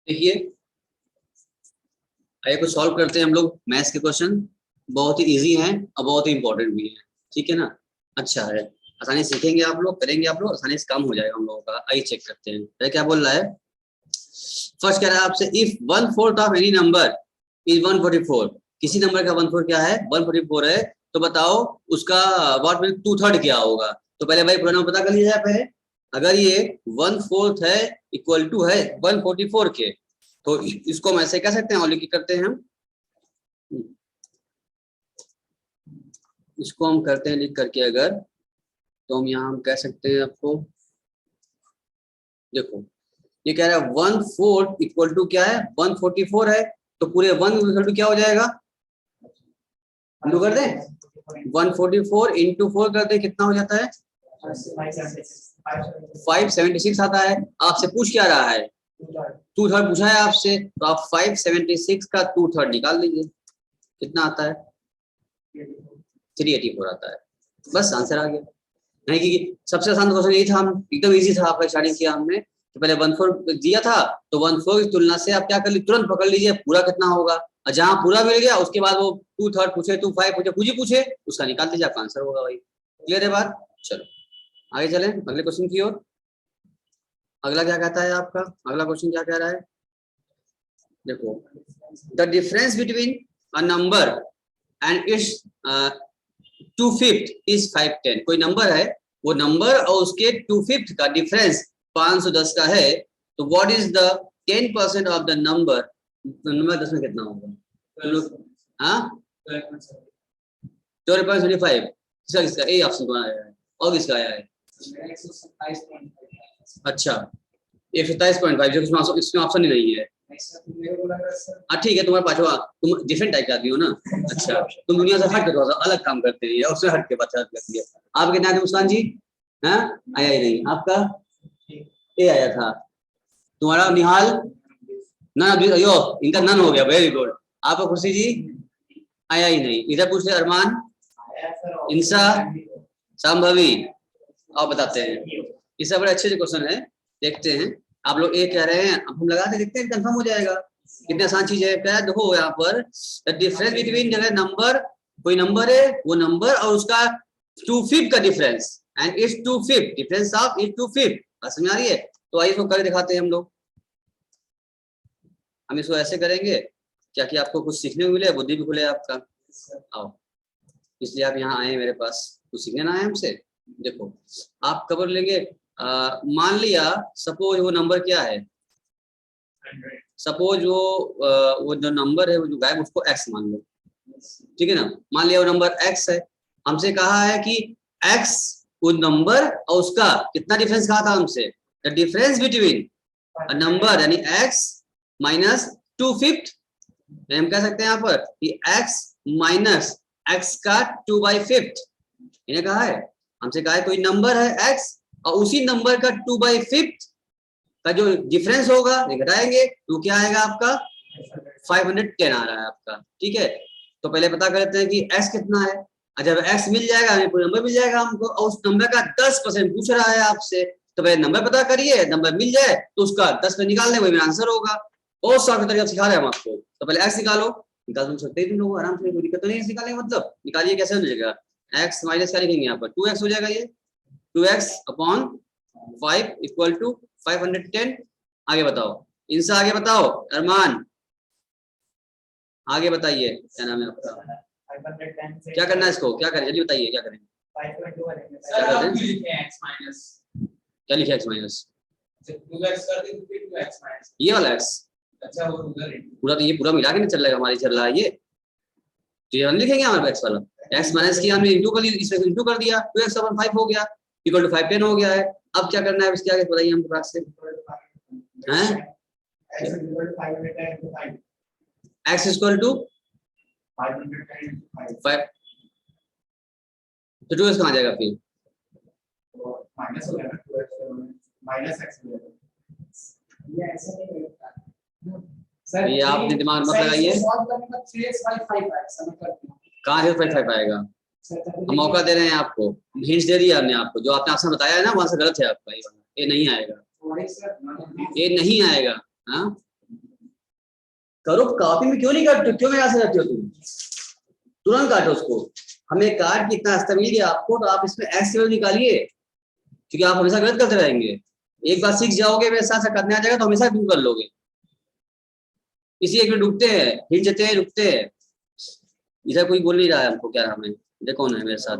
देखिए आइए कुछ सॉल्व करते हैं हम लोग मैथ्स के क्वेश्चन। बहुत ही इजी हैं और बहुत ही इंपॉर्टेंट भी हैं। ठीक है ना, अच्छा है, आसानी से सीखेंगे आप लोग, करेंगे आप लोग, आसानी से काम हो जाएगा हम लोगों का। आइए चेक करते हैं क्या बोल रहा है। फर्स्ट कह रहा है आपसे, if 1/4 of any number is 144, किसी नंबर का 1/4 क्या है, 144 है, तो बताओ उसका व्हाट मीन 2/3 क्या होगा। तो पहले भाई पूरा नंबर पता कर लिया जाए पहले। अगर ये 1/4 है इक्वल टू है 144 के, तो इसको हम ऐसे कह सकते हैं, और लिख करते हैं हम, इसको हम करते हैं लिख करके अगर, तो हम यहाँ हम कह सकते हैं आपको, देखो ये कह रहा है 1/4 इक्वल टू क्या है, 144 है, तो पूरे 1 इक्वल टू क्या हो जाएगा, इंटू कर दें, 144 इंटू 4 कर दें, कितना हो जाता है 576 आता है। आपसे पूछ क्या रहा है, 2/3 पूछा है आपसे, तो आप 576 का 2/3 निकाल लीजिए, कितना आता है 384 आता है। बस आंसर आ गया। नहीं कि सबसे आसान क्वेश्चन यही था, हम एकदम इजी था, आपका स्टार्टिंग किया हमने, तो पहले 1/4 दिया था, तो 1/4 की तुलना से आप क्या कर लीजिए, तुरंत पकड़ लीजिए पूरा कितना होगा, और जहां पूरा मिल गया उसके बाद वो 2/3 पूछे, 2/5 पूछे, कुछ ही पूछे, उसका निकाल दीजिए, आपका आंसर होगा भाई। क्लियर है बात। चलो आगे चलें अगले क्वेश्चन की ओर। अगला क्या कहता है आपका, अगला क्वेश्चन क्या कह रहा है, देखो, the difference between a number and it's 2/5 is 510। कोई नंबर है, वो नंबर और उसके 2/5 का डिफरेंस 510 का है, तो what is the 10% of the number, number 10 में कितना होगा, हाँ 12.25, किसका किसका, ए ऑप्शन कौन आया है और किसका आया है, अच्छा 127.5, इसमें ऑप्शन ही नहीं है। ठीक है, तुम्हारे पांचवा, तुम डिफरेंट टाइप के आदमी हो ना, अच्छा तुम दुनिया से हट के थोड़ा सा अलग काम करते हैं, उससे हट के बात कर दिया। आप कितना थे मुस्कान जी, हाँ आया ही नहीं आपका, ए आया था, तुम्हारा निहाल नन, यो इनका नन हो गया, वेरी गुड। आपका खुशी जी आया ही नहीं। इधर पूछ रहे अरमान, इंसा, संभवी, आप बताते हैं। ये सब बड़े अच्छे क्वेश्चन है, देखते हैं। आप लोग एक कह रहे हैं, अब हम लगा के देखते हैं, कंफर्म हो जाएगा। कितनी आसान चीज है, क्या देखो यहाँ पर, द डिफरेंस बिटवीन, जगह नंबर, कोई नंबर है, वो नंबर और उसका 2/5 का difference, and it's 2/5, difference of its 2/5, समझ आ रही है। तो आइए इसको करके दिखाते हैं हम लोग। हम इसको ऐसे करेंगे क्या कि आपको कुछ सीखने को मिले, बुद्धि भी खुले आपका। आओ, इसलिए आप यहाँ आए मेरे पास, कुछ सीखने ना आए हमसे। देखो आप खबर लेंगे, मान लिया सपोज वो नंबर क्या है, सपोज वो जो नंबर है, वो जो गायब, उसको x मान लो, ठीक है ना। मान लिया वो नंबर x है, हमसे कहा है कि x वो नंबर और उसका कितना डिफरेंस कहा था हमसे, the difference between a number यानी x माइनस 2/5, हम कह सकते हैं यहाँ पर कि x माइनस x का 2/5, इन्हें कहा है, हमसे कहा है कोई नंबर है x और उसी नंबर का 2/5 का जो डिफरेंस होगा घटाएंगे, तो क्या आएगा आपका 510 आ रहा है आपका। ठीक है, तो पहले पता करते हैं कि x कितना है, और जब x मिल जाएगा हमें पूरा नंबर मिल जाएगा हमको, और उस नंबर का 10% पूछ रहा है आपसे, तो पहले नंबर पता करिए, नंबर मिल जाए तो उसका 10% निकाल लें, वही मेरा आंसर होगा। बहुत सारे तरीका सिखा रहे हैं हम आपको। तो पहले x निकालो, निकाल तुम सकते ही तुम लोग आराम से, कोई दिक्कत तो नहीं है निकालेंगे, मतलब निकालिए, कैसे हो जाएगा, x माइनस क्या लिखेंगे यहाँ पर 2x हो जाएगा, ये 2x अपॉन 5 इक्वल टू 510। आगे बताओ, इनसे आगे बताओ अरमान, आगे बताइए क्या नाम है आपका, क्या करना है इसको, क्या करें जल्दी बताइए, क्या करें, क्या लिखे x माइनस, ये वाला x, अच्छा वो पूरा, तो ये पूरा मिला के नहीं चल रहा है, हमारी चल रहा है ये, तो ये हम लिखेंगे हमारे x वाला, x माइनस किया हमने, इंटू कर दिया, इसमें इंटू कर दिया, 2x अपॉन 5 हो गया, इक्वल टू 510 हो गया है। अब क्या करना है इसके आगे बताइए हमको पास से, हैं x इक्वल टू 5, तो 2x कहाँ जाएगा फिर, माइनस हो गया, माइनस x हो गया, ये आपने दिमाग मत लगाइए, कहाँ से 5 आएगा, हम मौका दे रहे हैं आपको, हिंट्स दे दिया हमने आपको, जो आपने आंसर बताया है ना वहां से गलत है आपका, ये नहीं आएगा, ये नहीं आएगा, हाँ करो, कॉपी में क्यों नहीं काटते, क्यों मेरे से रहते हो तुम, तुरंत काटो उसको। हमें काट के इतना रास्ता मिल गया आपको, तो आप इसमें एक्स की वैल्यू निकालिए, क्योंकि आप हमेशा गलत करते रहेंगे। एक बार सीख जाओगे, मेरे साथ करने आ जाएगा तो हमेशा तुम कर लोगे। इसी एक में डूबते हैं, हिल जाते हैं, रुकते हैं। इधर कोई बोल नहीं रहा है हमको, क्या नाम है, इधर कौन है मेरे साथ,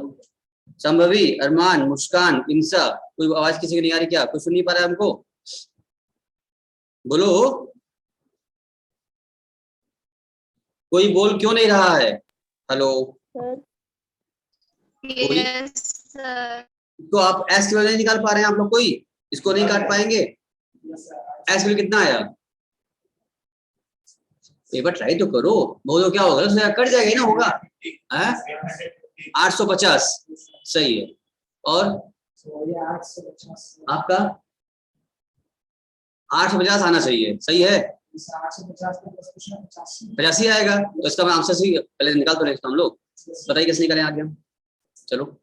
संभवी, अरमान, मुस्कान, इंसा, कोई आवाज किसी की नहीं आ रही क्या, कोई सुन नहीं पा रहा है हमको, बोलो, कोई बोल क्यों नहीं रहा है, हेलो। Yes sir. तो आप एस की वजह नहीं निकाल पा रहे हैं आप लोग, कोई इसको नहीं काट पाएंगे, एस वैल्यू कितना आया, एक बार ट्राई तो करो, बोलो क्या होगा, कट जाएगा ही ना, होगा 850 सही है, और आपका 850 आना चाहिए, सही है, 85 आएगा, तो इसका मैं आंसर सही पहले निकाल तो लेते हम लोग, बताइए कैसे निकालें आगे हम, चलो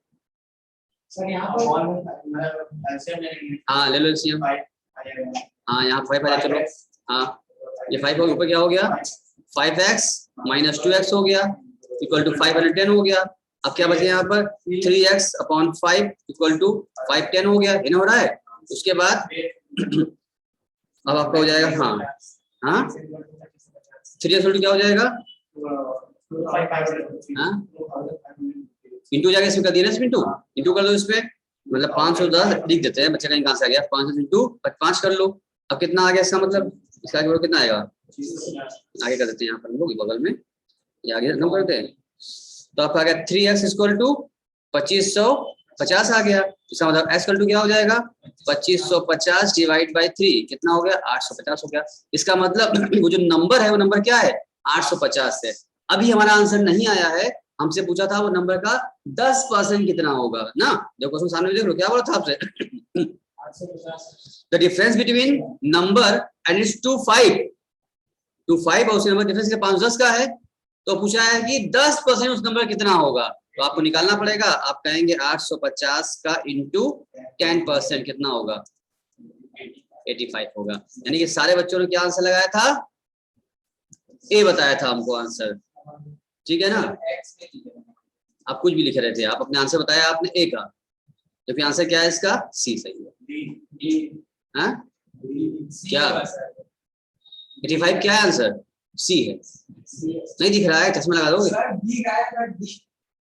हाँ ले लो एलसीएम, हाँ यहाँ 5 आया, चलो हाँ ये 5 ऊपर क्या हो गया, 5x माइनस 2x हो गया इक्वल टू 510 हो गया। अब क्या बचे यहाँ पर 3x अपॉन 5 इक्वल टू 510 हो गया, इन्हें हो रहा है। उसके बाद अब आपका हो जाएगा हाँ हाँ 3x क्या हो जाएगा हाँ इंटू जाएगा, इसमें कर दिया ना, इंटू कर दो इसमें, मतलब 510 लिख देते हैं, बच्चे का कहाँ से आ गया 500 इंटू 5 कर लो। अब कितना आ गया इसका मतलब, इसका आगे कितना आएगा, आगे कर देते हैं यहाँ पर हम लोग बगल में, ये आगे हम करते हैं, तो आपका आ गया 3x इक्वल टू 2550 आ गया, इसका मतलब x इक्वल टू क्या हो जाएगा 2550 डिवाइड बाई 3 कितना हो गया 850 हो गया। इसका मतलब वो जो नंबर है वो नंबर क्या है 850 है। अभी हमारा आंसर नहीं आया है, हमसे पूछा था वो नंबर का 10% कितना होगा ना, जो क्वेश्चन सामने देख लो क्या बोला था आपसे the difference between number and it's 25 और उसके नंबर डिफरेंस 510 का है, तो पूछा है कि 10% उस नंबर कितना होगा, तो आपको निकालना पड़ेगा। आप कहेंगे 850 का इंटू 10% कितना होगा 85 होगा, यानी कि सारे बच्चों ने क्या आंसर लगाया था, ए बताया था हमको आंसर, ठीक है ना। आप कुछ भी लिख रहे थे, आप अपने आंसर बताया आपने ए का, जबकि आंसर क्या है इसका सी सही है, हाँ क्या 85 क्या है आंसर सी है, नहीं दिख रहा है चश्मा लगा दोगे,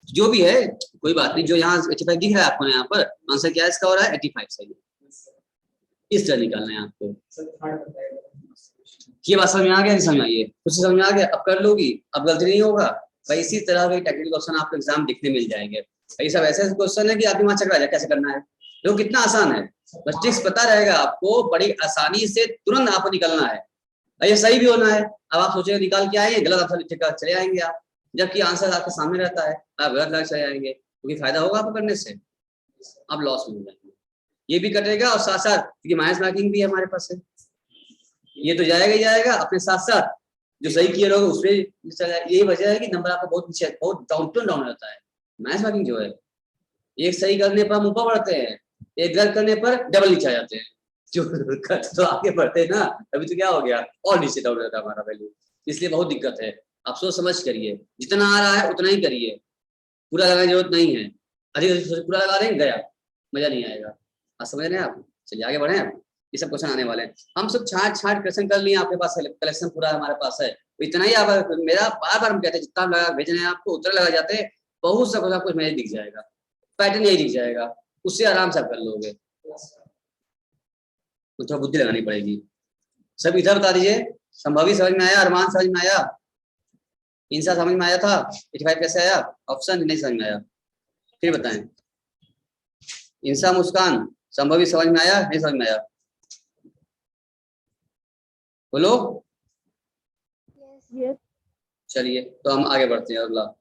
जो भी है कोई बात नहीं, जो यहाँ 85 दिख रहा है आपको यहाँ पर आंसर क्या है इसका हो रहा है 85 सही है, इस तरह निकालना है आपको। ये बात समझ में आ गया, नहीं समझ आइए, कुछ समझ में आ गया, अब कर लोगी, अब गलती नहीं होगा भाई। इसी तरह के टेक्निकल क्वेश्चन आपको एग्जाम दिखने मिल जाएंगे, ये सब ऐसे क्वेश्चन है कि आप दिमाग चकरा जाए कैसे करना है, तो कितना आसान है, बस ट्रिक्स पता रहेगा आपको, बड़ी आसानी से तुरंत आपको निकलना है, ये सही भी होना है। अब आप सोचेंगे निकाल के आएंगे, गलत आंसर चले आएंगे आप, जबकि आंसर आपके सामने रहता है, आप गलत लग चले आएंगे, क्योंकि फायदा होगा आपको करने से, आप लॉस में हो जाएंगे। ये भी कटेगा और साथ साथ क्योंकि माइनस मार्किंग भी है हमारे पास है, ये तो जाएगा ही जाएगा, अपने साथ साथ जो सही किए लोग उसमें, यही वजह है कि नंबर आपका बहुत नीचे बहुत डाउन रहता है। माइनस मार्किंग जो है एक सही करने पर हम ऊपर बढ़ते हैं, एक गलत करने पर डबल नीचे आ जाते हैं, जो तो आगे बढ़ते हैं ना, अभी तो क्या हो गया और नीचे डाउन रहता है हमारा वैल्यू, इसलिए बहुत दिक्कत है। आप सोच समझ करिए, जितना आ रहा है उतना ही करिए, पूरा लगाने की जरूरत नहीं है, अधिक पूरा लगा देंगे गया मजा नहीं आएगा। आज समझ रहे हैं आप, चलिए आगे बढ़े, आप ये सब क्वेश्चन आने वाले हैं, हम सब छाट क्वेश्चन कर लिए, आपके पास कलेक्शन पूरा हमारे पास है, इतना ही आप मेरा बार बार हम कहते हैं जितना लगा भेजने हैं आपको उतना लगा जाते हैं, बहुत सा कुछ मैच दिख जाएगा, पैटर्न यही दिख जाएगा, उससे आराम से आप कर लोगे, कुछ थोड़ा बुद्धि लगानी पड़ेगी। सब इधर बता दीजिए, संभवी समझ में आया, अरमान समझ में आया, इंसा समझ में आया था, 85 कैसे आया, ऑप्शन नहीं समझ में आया, फिर बताएं। इंसा मुस्कान संभवी समझ में आया नहीं समझ में आया, बोलो। यस चलिए तो हम आगे बढ़ते हैं, अगला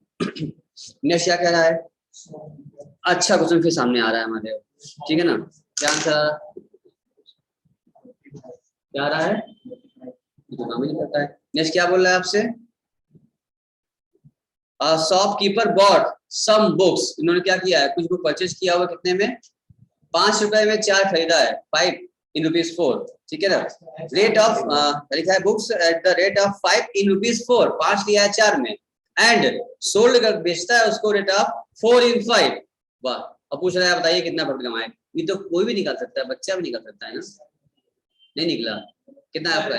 नेक्स्ट क्या कह रहा है, अच्छा क्वेश्चन फिर सामने आ रहा है हमारे, ठीक है ना, क्या आंसर क्या आ रहा है, तो नाम ही नहीं पता है। नेक्स्ट क्या बोल रहा है आपसे, शॉपकीपर बॉट सम बुक्स, इन्होंने क्या किया है कुछ बुक परचेज किया हुआ, कितने में 5 रुपए में 4 खरीदा है, 5 इन ₹4, ठीक है ना। रेट ऑफ लिखा है books at the rate of 5 इन ₹4, 5 लिया है 4 में, एंड सोल्ड कर बेचता है उसको रेट ऑफ 4 इन 5। वाह, अब पूछ रहा है बताइए कितना प्रॉफिट कमाए। ये तो कोई भी निकाल सकता है, बच्चा भी निकाल सकता है ना। नहीं निकला, कितना है आपका?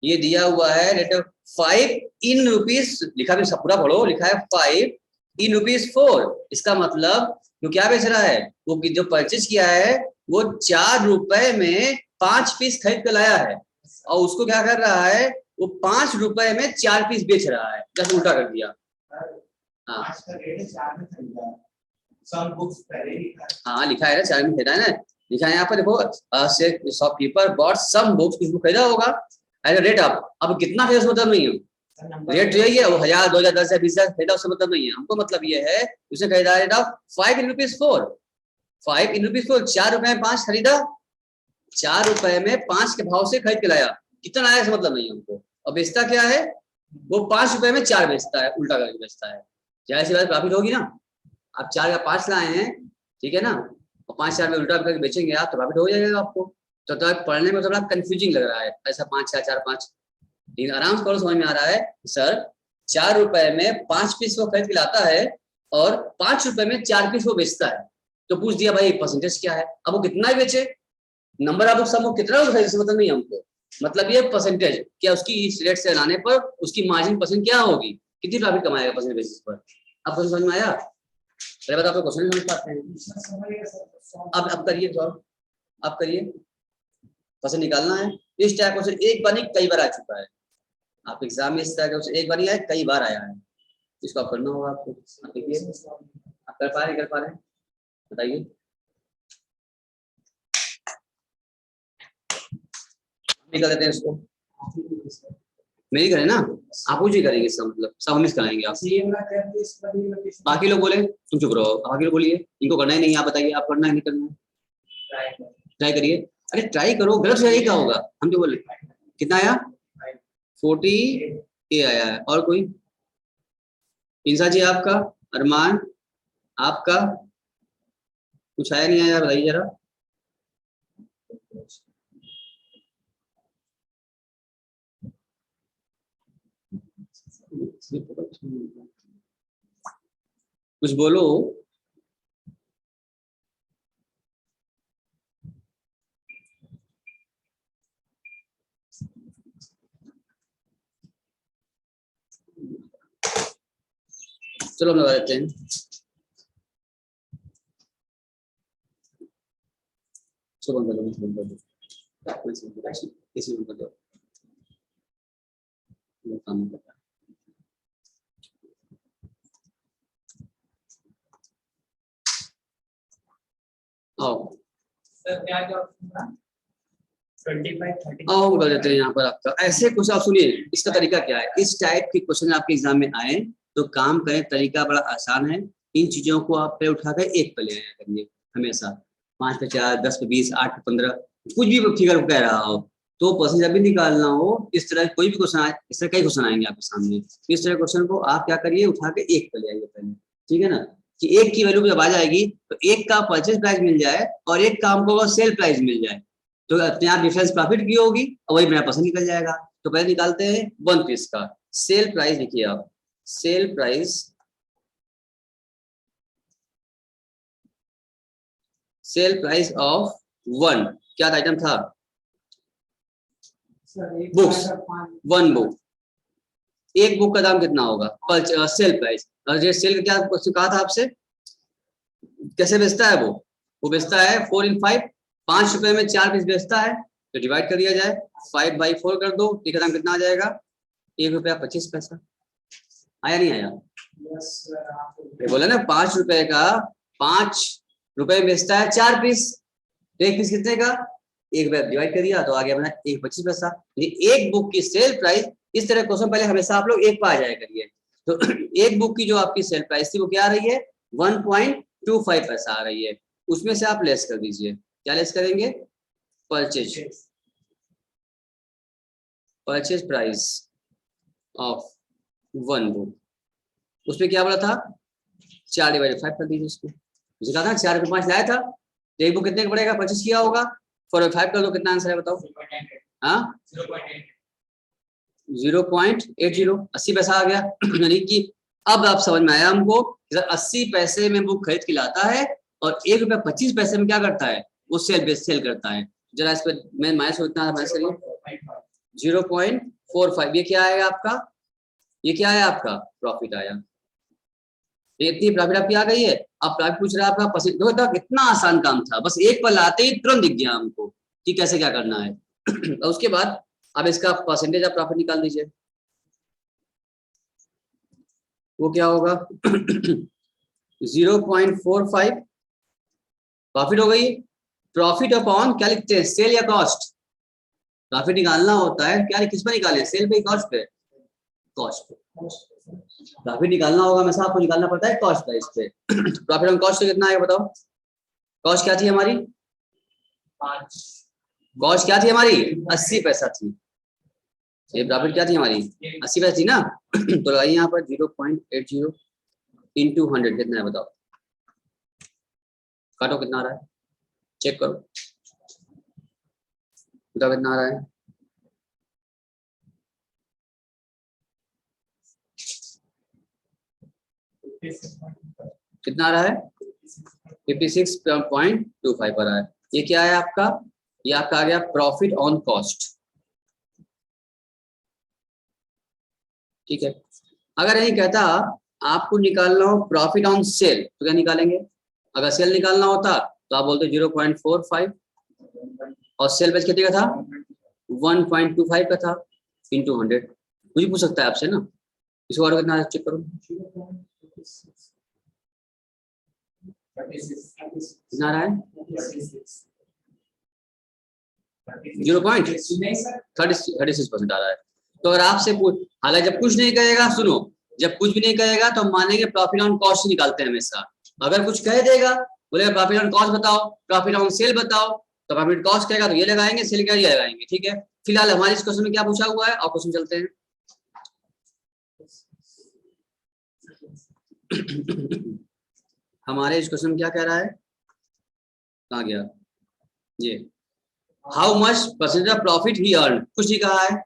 ये दिया हुआ है रेट ऑफ 5 इन रुपीज, लिखा भी सब पूरा पढ़ो, लिखा है 5 इन ₹4। इसका मतलब वो क्या बेच रहा है, वो जो परचेज किया है वो 4 रुपए में 5 पीस खरीद कर लाया है, और उसको क्या कर रहा है, वो 5 रुपए में 4 पीस बेच रहा है, जैसे उल्टा कर दिया। हाँ हाँ लिखा है ना, 4 में खरीदा है ना, लिखा है यहाँ पर देखो, शॉपकीपर बॉट सम बुक्स, कुछ खरीदा होगा एट रेट ऑफ। अब कितना खरीदा मतलब नहीं है, रेट यही है, वो 1000, 2000, 10,000, 20,000 खरीदा, उससे मतलब नहीं है। हमको मतलब ये है उसने खरीदा रेट ऑफ 5 इन ₹4, 5 इन ₹4, 4 रुपए में 5 खरीदा, 4 रुपए में 5 के भाव से खरीद के लाया, कितना आया इसका मतलब नहीं है हमको। और बेचता क्या है, वो 5 रुपए में 4 बेचता है, उल्टा करके बेचता है। जाहिर सी बात प्रॉफिट होगी ना, आप 4 का 5 लाए हैं, ठीक है ना, और 5 4 में उल्टा करके बेचेंगे आप, तो प्रॉफिट हो जाएगा आपको। तो पढ़ने में थोड़ा कंफ्यूजिंग लग रहा है, ऐसा 5 4 4 5, लेकिन आराम से पढ़ो, समझ में आ रहा है सर 4 रुपए में 5 पीस वो खरीद के लाता है और 5 रुपए में 4 पीस वो बेचता है। तो पूछ दिया भाई परसेंटेज क्या है, अब वो कितना ही बेचे, नंबर ऑफ सम कितना मतलब नहीं हमको, मतलब ये परसेंटेज क्या उसकी इस रेट से लाने पर उसकी मार्जिन परसेंट क्या होगी, कितनी प्रॉफिट कमाएगा परसेंट बेसिस पर। आपको समझ में आया? पहले बात आपको क्वेश्चन समझ पाते हैं। अब करिए सॉल्व, आप करिए, परसेंट निकालना है। इस टाइप क्वेश्चन एक बार नहीं कई बार आ चुका है, आप एग्जाम में इस तरह का क्वेश्चन एक बार नहीं आया, कई बार आया है, इसको आप करना होगा आपको। आप देखिए आप कर पा रहे हैं बताइए। निकाल देते हैं इसको, मेरी करें ना, आप कुछ ही करेंगे, इसका मतलब सब हम कराएंगे आप। बाकी लोग बोले तुम चुप रहो, बाकी लोग बोलिए इनको करना ही नहीं, आप बताइए आप करना है नहीं करना है, ट्राई करिए। अरे ट्राई करो, गलत सही क्या होगा, हम जो बोले। कितना आया? 40 ए आया है। और कोई? इंसा जी आपका, अरमान आपका, कुछ आया नहीं आया बताइए जरा। कुछ बोलो। चलो हम लगा देते हैं। चलो बंद कर दो, इसी बंद कर दो, काम करता है। आओ आओ कर देते हैं यहाँ पर आपका। ऐसे कुछ आप सुनिए, इसका तरीका क्या है, इस टाइप के क्वेश्चन आपके एग्जाम में आए तो काम करें, तरीका बड़ा आसान है। इन चीजों को आप पे उठाकर एक पे ले आया करिए हमेशा, 5 पे 4, 10 पे 20, 8 पे 15, कुछ भी फिगर कह रहा हो तो परसेंट जब भी निकालना हो, इस तरह कोई भी क्वेश्चन आए, इस तरह कई क्वेश्चन आएंगे आपके सामने, इस तरह क्वेश्चन को आप क्या करिए उठा के एक पे ले आइए पहले, ठीक है ना, कि एक की वैल्यू जब आ जाएगी तो एक का परचेज प्राइस मिल जाए और एक का हमको सेल प्राइस मिल जाए, तो अपने आप डिफरेंस प्रॉफिट की होगी और वही मेरा परसेंट निकल जाएगा। तो पहले निकालते हैं 1 पीस का सेल प्राइस, लिखिए आप sale price, sale price of 1, क्या आइटम था, बुक्स, 1 बुक, एक बुक का दाम कितना होगा, सेल प्राइस। और ये सेल का क्या कहा था आपसे, कैसे बेचता है वो बेचता है 4 इन 5, 5 रुपए में 4 पीस बेचता है, तो डिवाइड कर दिया जाए 5/4 कर दो, एक दाम कितना आ जाएगा, ₹1.25। आया नहीं आया? ये बोला ना 5 रुपए का 5 रुपए बेचता है 4 पीस, तो एक पीस कितने का, 1 रुपया डिवाइड कर दिया तो आ गया अपना ₹1.25। एक बुक की सेल प्राइस, इस तरह क्वेश्चन पहले हमेशा आप लोग एक पर आ जाया करिए। तो एक बुक की जो आपकी सेल प्राइस थी वो क्या आ रही है, 1.25 पैसा आ रही है, उसमें से आप लेस कर दीजिए, क्या लेस करेंगे, परचेज प्राइस ऑफ 1 बुक, उसमें क्या बोला था 4/5 कर दीजिए उसको, मुझे कहा था 4 रुपये 5 लाया था, एक बुक कितने का पड़ेगा, 25 किया होगा, 4/5 कर लो, कितना आंसर है बताओ। हाँ 0.80, 80 पैसा आ गया। यानी कि अब आप समझ में आया हमको, 80 पैसे में बुक खरीद के लाता है और 1 रुपया 25 पैसे में क्या करता है, वो सेल करता है। जरा इस पर मैं माइनस इतना माइनस करिए, 0.45, ये क्या आएगा आपका, ये क्या आया आपका, प्रॉफिट आया। ये इतनी प्रॉफिट आपकी आ गई है। अब प्रॉफिट पूछ रहा है आपका परसेंट, देखो कितना आसान काम था, बस एक पर लाते ही तुरंत दिख गया हमको कि कैसे क्या करना है। और उसके बाद अब इसका परसेंटेज ऑफ प्रॉफिट निकाल दीजिए, वो क्या होगा 0.45 प्रॉफिट हो गई। प्रॉफिट अपॉन क्या लिखते हैं, सेल या कॉस्ट, प्रॉफिट निकालना होता है क्या, किस पे निकाले, सेल पे कॉस्ट पे, कॉस्ट पे प्रॉफिट निकालना होगा, हमेशा आपको निकालना पड़ता है कॉस्ट प्राइस पे। प्रॉफिट ऑन कॉस्ट कितना है बताओ, कॉस्ट क्या थी हमारी, कॉस्ट क्या थी हमारी, 80 पैसा थी, ये प्रॉफिट क्या थी हमारी, 80 पैसा थी ना। तो लगाइए यहाँ पर 0.80 इंटू 100 कितना है बताओ, काटो कितना आ रहा है, चेक करो बताओ कितना आ रहा है, कितना आ रहा है, 56.25 पर रहा है। ये क्या है आपका, ये आपका आ गया प्रॉफिट ऑन कॉस्ट, ठीक है। अगर यही कहता आपको निकालना हो प्रॉफिट ऑन सेल, तो क्या निकालेंगे, अगर सेल निकालना होता तो आप बोलते 0.45, और सेल बेच कितने का था, 1.25 का था, इंटू 100, मुझे पूछ सकता है आपसे ना, इसको और कितना चेक करो, कितना आ रहा है, 0.36% आ रहा है। तो अगर आपसे हालांकि जब कुछ नहीं कहेगा, सुनो, जब कुछ भी नहीं कहेगा तो हम मानेंगे प्रॉफिट ऑन कॉस्ट निकालते हैं हमेशा। अगर कुछ कह देगा, बोलेगा प्रॉफिट ऑन कॉस्ट बताओ, प्रॉफिट ऑन सेल बताओ, तो प्रॉफिट कॉस्ट कहेगा तो ये लगाएंगे, सेल का ये लगाएंगे, ठीक है। फिलहाल हमारे इस क्वेश्चन में क्या पूछा हुआ है, और क्वेश्चन चलते हैं। हमारे इस क्वेश्चन में क्या कह रहा है, कहाँ गया ये, how much percentage of profit he earn, कुछ नहीं कहा है,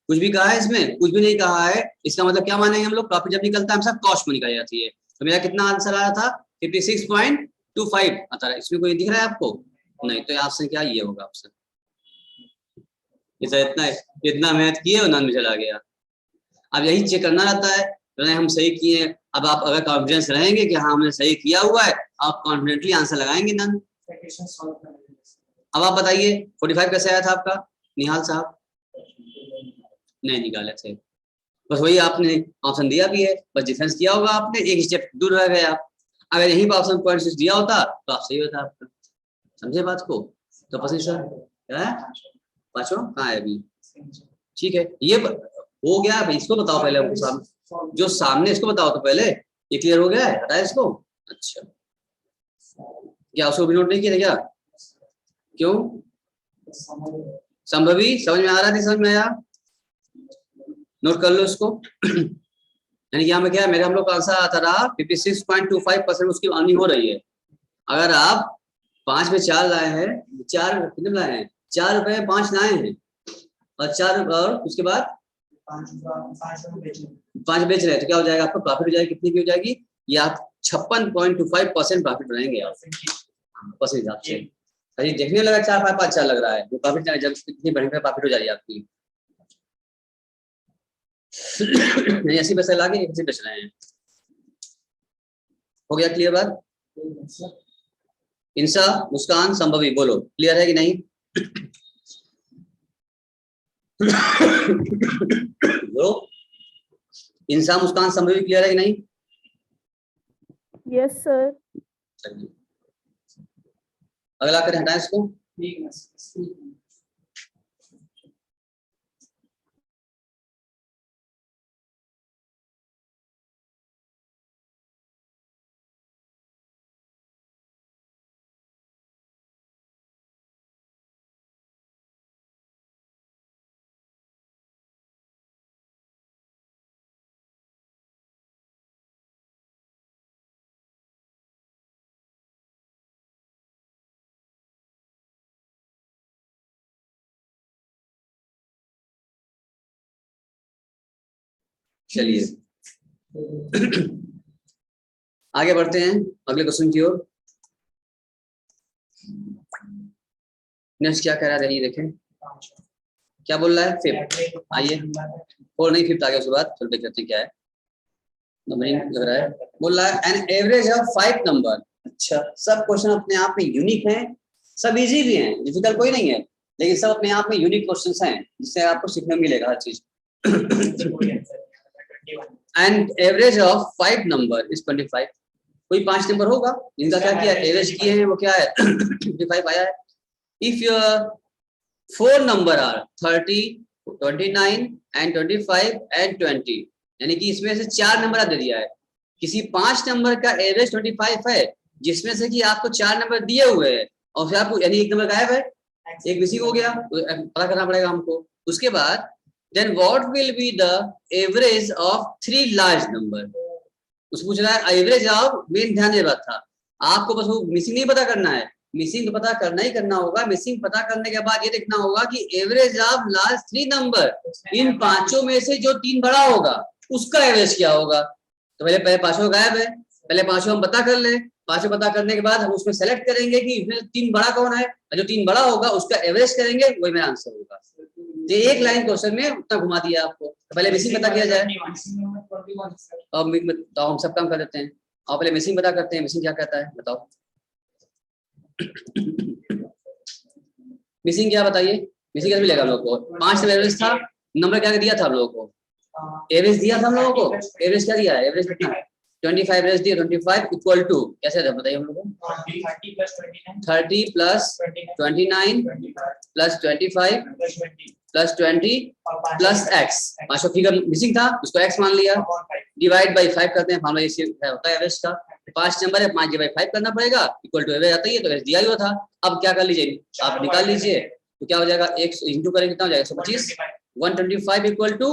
कुछ भी कहा है इसमें, कुछ भी नहीं कहा है। इसका मतलब क्या मानेंगे हम लोग, प्रॉफिट जब निकलता है हमेशा कॉस्ट में निकाली जाती है। तो मेरा कितना आंसर आया था, 56.25 आता है। इसमें कोई दिख रहा है आपको, नहीं, तो ऑप्शन क्या ये होगा ऑप्शन, इतना इतना मेहनत किए और नन में चला गया। अब यही चेक करना रहता है, तो हम सही किए। अब आप अगर कॉन्फिडेंस रहेंगे कि हाँ हमने सही किया हुआ है, आप कॉन्फिडेंटली आंसर लगाएंगे नन। अब आप बताइए 45 कैसे आया था आपका, निहाल साहब, नहीं निकाले थे, बस वही आपने ऑप्शन दिया भी है, बस डिफेंस किया होगा आपने, एक स्टेप दूर रह गए आप। अगर यही ऑप्शन पॉइंट दिया होता तो आप सही होता आपका, समझे बात को। तो पसंद सर क्या है, पांचवा कहाँ है अभी, ठीक है, ये हो गया। भाई इसको बताओ पहले, हमको सामने जो सामने, इसको बताओ तो पहले, ये क्लियर हो गया है, हटाए इसको। अच्छा, क्या उसको भी नोट नहीं किया क्या, क्यों, संभवी समझ में आ रहा थी, समझ में आया, नोट कर लो इसको। यानी कि यहाँ में क्या है, मेरे हम लोग का आंसर आता रहा 56.25% उसकी अर्निंग हो रही है। अगर आप 5 में 4 लाए हैं, 4 कितने लाए हैं, 4 रुपए 5 लाए हैं, और 4 और उसके बाद 5 बेच रहे हैं, तो क्या हो जाएगा आपका, प्रॉफिट हो जाएगी, कितनी की हो जाएगी, ये आप 56.25% प्रॉफिट बनाएंगे आप परसेंटेज हिसाब से। अरे देखने लगा 4 5 5 लग रहा है, वो प्रॉफिट जब कितनी बढ़िया प्रॉफिट हो जाएगी आपकी। नहीं 80 पैसे ला के 80 बेच रहे हैं, हो गया क्लियर बात। इंसा मुस्कान संभवी बोलो, क्लियर है कि नहीं। बोलो, इंसा मुस्कान संभवी क्लियर है कि नहीं। Yes sir. चलिए अगला करें, हटाएं इसको। चलिए आगे बढ़ते हैं अगले क्वेश्चन की ओर। नेक्स्ट क्या कह रहा है, ये देखें क्या बोल रहा है, फिफ्थ। आइए, 4 नहीं 5th आ गया, उसके बाद चलो देख लेते हैं क्या है। नंबरिंग लग रहा है, बोल रहा है एन एवरेज ऑफ 5 नंबर। अच्छा, सब क्वेश्चन अपने आप में यूनिक हैं, सब इजी भी हैं, डिफिकल्ट कोई नहीं है, लेकिन सब अपने आप में यूनिक क्वेश्चंस हैं जिससे आपको सीखने मिलेगा हर चीज। And average of 5 number is 25। कोई 5 नंबर होगा जिनका क्या किया एवरेज किए हैं, वो क्या है 25 आया है। If your 4 number are 30, 29 and 25 and 20, यानी कि इसमें से 4 नंबर आप दे दिया है, किसी 5 नंबर का एवरेज 25 है, जिसमें से कि आपको 4 नंबर दिए हुए हैं और फिर आपको यानी 1 नंबर गायब है, एक मिसिंग हो गया, तो पता करना पड़ेगा हमको। उसके बाद then what will be the average of 3 large number. उस पूछ रहा है एवरेज ऑफ, मेन ध्यान दे रहा था आपको, बस वो मिसिंग नहीं पता करना है, मिसिंग तो पता करना ही करना होगा। मिसिंग पता करने के बाद ये देखना होगा कि एवरेज ऑफ लास्ट 3 नंबर, इन 5 में से जो 3 बड़ा होगा उसका एवरेज क्या होगा। तो पहले 5 गायब है, पहले 5 हम पता कर ले, 5 पता करने के बाद हम उसमें सेलेक्ट करेंगे कि इसमें 3 बड़ा कौन है, जो 3 बड़ा होगा उसका एवरेज करेंगे, वही मेरा आंसर होगा। ये एक लाइन क्वेश्चन में उतना घुमा दिया आपको। तो पहले मिसिंग पता किया जाए, और तो हम सब काम कर देते हैं, और पहले मिसिंग पता करते हैं। मिसिंग क्या कहता है बताओ, मिसिंग क्या बताइए, मिसिंग कैसे मिलेगा हम लोग को। 5 नंबर एवरेज था, नंबर क्या दिया था हम लोगों को, एवरेज दिया था हम लोगों को, एवरेज क्या दिया है, एवरेज कितना है 25 एवरेज दिया, 25 इक्वल टू कैसे था बताइए हम लोगों को, 30 plus 29 plus 25 plus 20 plus x. 5 figure missing था, उसको एक्स मान लिया, डिवाइड बाई 5 करते हैं, फॉर्मूला इसी होता है एवरेज का। 5 नंबर है, 5 डिवाइड 5 करना पड़ेगा, इक्वल टू एवरेज आता है, तो एवरेज दिया ही हुआ था। अब क्या कर लीजिए, आप निकाल लीजिए, तो क्या हो जाएगा, 1 इंटू करेंगे कितना हो जाएगा 125, 125 इक्वल टू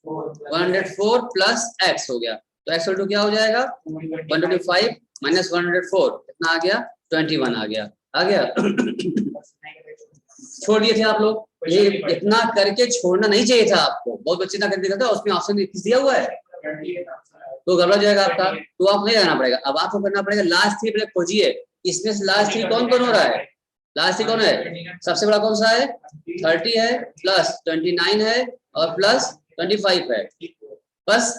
104 प्लस एक्स हो गया, तो एक्स इक्वल टू क्या हो जाएगा 125 माइनस 104 कितना आ गया 21 आ गया, आ गया। छोड़ दिए थे आप लोग, ये इतना करके छोड़ना नहीं चाहिए था आपको, बहुत बच्चे ना करके था, उसमें ऑप्शन दिया हुआ है तो गड़बड़ जाएगा आपका, तो आप नहीं करना पड़ेगा। अब आपको करना पड़ेगा लास्ट 3 पहले खोजिए, इसमें से लास्ट 3 कौन कौन हो रहा है, लास्ट 3 कौन है, सबसे बड़ा कौन सा है 30 है, प्लस 29 है और प्लस 25 है, बस।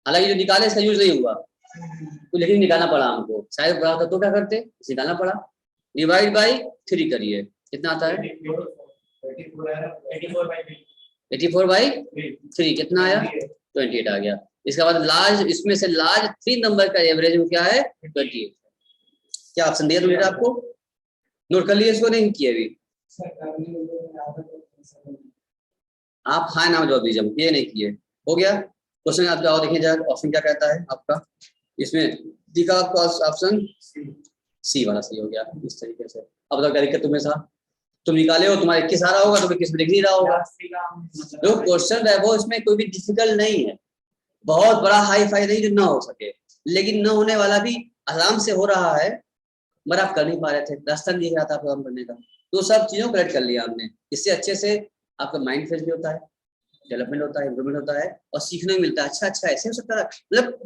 हालांकि जो निकाले इसका यूज नहीं हुआ, तो लेकिन निकालना पड़ा हमको, शायद बड़ा होता तो क्या करते, निकालना पड़ा। डिवाइड बाई 3 करिए, कितना आता है 84 बाई 3 कितना आया 28 आ गया। इसके बाद लार्ज, इसमें से लार्ज 3 नंबर का एवरेज में क्या है 28। क्या ऑप्शन दिया तुमने आपको, नोट कर लिए इसको, नहीं किए अभी आप, हाँ नाम जवाब दीजिए, ये नहीं किए, हो गया क्वेश्चन। आप जाओ देखिए जरा ऑप्शन क्या कहता है आपका, इसमें दिखा आपको ऑप्शन सी वाला सही हो गया इस तरीके से। अब बताओ क्या दिक्कत तुम्हें था, तुम निकाले हो, तुम्हारा 21 आ रहा होगा, तुम्हें 21 में दिख नहीं रहा होगा। जो क्वेश्चन है वो इसमें कोई भी डिफिकल्ट नहीं है, बहुत बड़ा हाई फाई नहीं जो ना हो सके, लेकिन न होने वाला भी आराम से हो रहा है, मगर आप कर नहीं पा रहे थे, रास्ता नहीं दिख रहा था आपको काम करने का, तो सब चीजों को करेक्ट कर लिया हमने। इससे अच्छे से आपका माइंड फ्रेश भी होता है, डेवलपमेंट होता है, इम्प्रूवमेंट होता है और सीखने को मिलता है। अच्छा ऐसे हो सकता है, मतलब